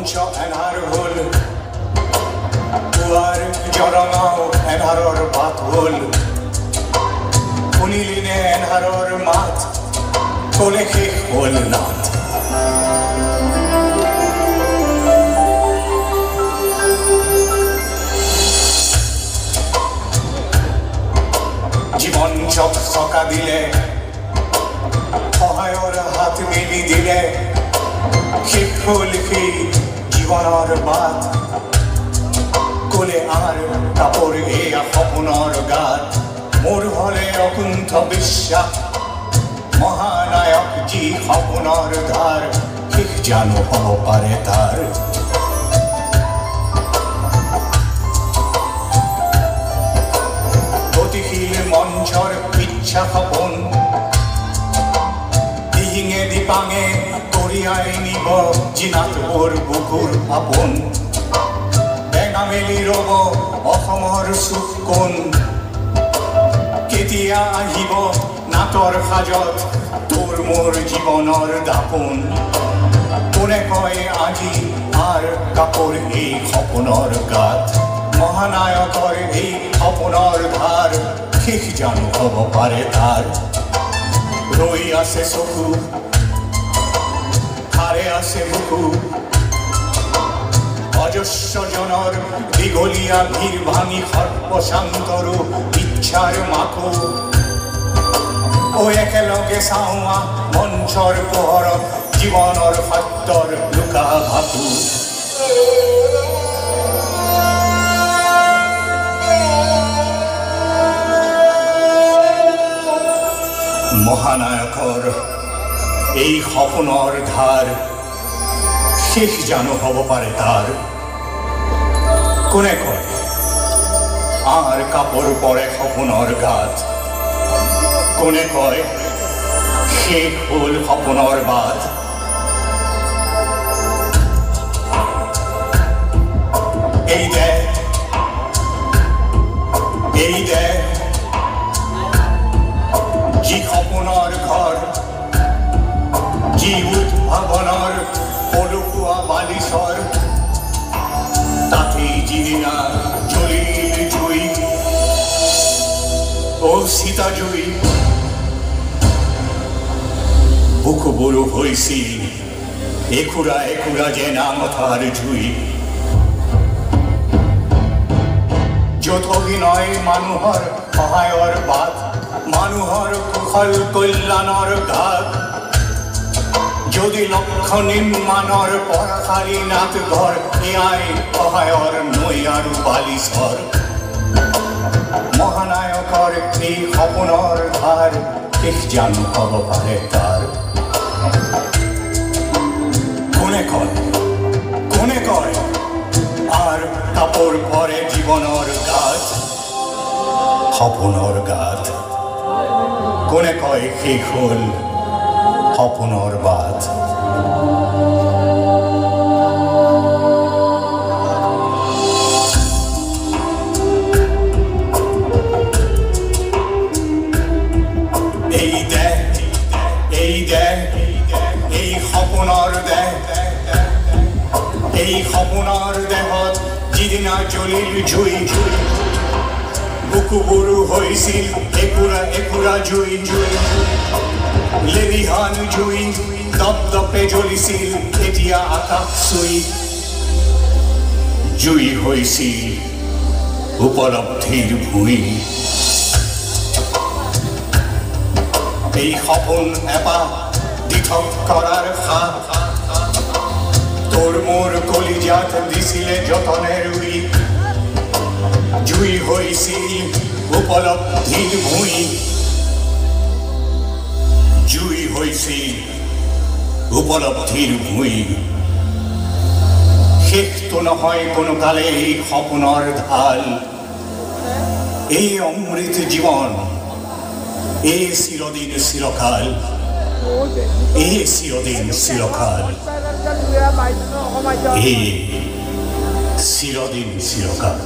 মঞ্চ এনাৰ হ'ল পুৱাৰ জৰঙাও এনাৰৰ বাট হ'ল শুনিলিনে এনাৰৰ মাত কলে শেষ হ'ল নাট জীবন চকা দিলে সহায়ৰ হাত মেলি দিলে শেষ হ'ল সেই জীৱনৰ বাট কলে আৰ কাপড় এয়া সপোনৰ গাত মোৰ হলে অকুণ্ঠ বিশ্বাস মহানায়ক যি সপোনৰ ধাৰ শেষ জানো হ'ব পাৰে তাৰ গতিশীল মঞ্চৰ ইচ্ছা সপোন দিহিঙে দিপাঙে কঢ়িয়াই নিব জিনাত ওৰ বুকুৰ আপোন বেঙামেলি ৰব অসমৰ চুক কোন কেতিয়া আহিব নাটৰ সাজত তোৰ মোৰ জীৱনৰ দাপোন কোনে কয় আজি আৰ কাপড় এই সপোনৰ গাত মহানায়কৰ এই সপোনৰ ধাৰ শেষ জানো হ'ব পাৰে তাৰ ৰৈ আছে চকু ধাৰে আছে বুকু অজস্ৰজনৰ দীঘলীয়া ভিৰ ভাঙি সৰ্বশান্তৰো ইচ্ছাৰ মাকো ও একেলগে চাওঁৱা মঞ্চৰ পোহৰত জীৱনৰ সত্যৰ লুকা ভাবু মহানায়কৰ এই সপোনৰ ধাৰ শেষ জানো হ'ব পাৰে তাৰ কোনে কয় আৰ কাপড় পৰে সপোনৰ গাত কোনে কয় শেষ হ'ল সপোনৰ বাট এই দেখ যি সপোনৰ ঘৰ যি উদ্ভাৱনৰ পলুৱা বালিচৰ তাতেই যিদিনা জ্বলিল জুই ও সীতা জুই বুকুবুৰু হৈছিল একুৰা একুৰা যে নামথাৰ জুই য'ত অভিনয় মানুহৰ সহায়ৰ বাট মানুহৰ কুশল কল্যাণৰ ঘাট যদি লক্ষ্য নিৰ্মাণৰ পৰশালী নাট ঘৰ এয়াই সহায়ৰ নৈ আৰু বালিচৰ মহানায়কৰ এই সপোনৰ ধাৰ শেষ জানো হ'ব পাৰে তাৰ কোনে কয় আৰ কাপড় পৰে জীবনেৰ গাত সপোনৰ গাত কোনে কয় শেষ হ'ল সপোনৰ বাট এই সপোনৰ দেহ এই সপোনৰ দেহত যিদিনা জ্বলিল জুই বুকুবুৰু হৈছিল একুৰা একুৰা জুই লেলিহান জুই দপদপে জ্বলিছিল এতিয়া আকাশ চুই জুই হৈছিল উপলব্ধিৰ ভুঁই এই সপোন এপাহ দিঠক কৰাৰ খাপ তোৰ মোৰ কলিজাত দিছিলে যতনে ৰুই জুই হৈছিল উপলব্ধিৰ ভুঁই জুই হৈছিল উপলব্ধিৰ ভুঁই শেষটো নহয় কোনো কালে এই সপোনৰ ঢাল এই অমৃত জীৱন এই চিৰদিন চিৰকাল এই চিৰদিন চিৰকাল এই চিৰদিন চিৰকাল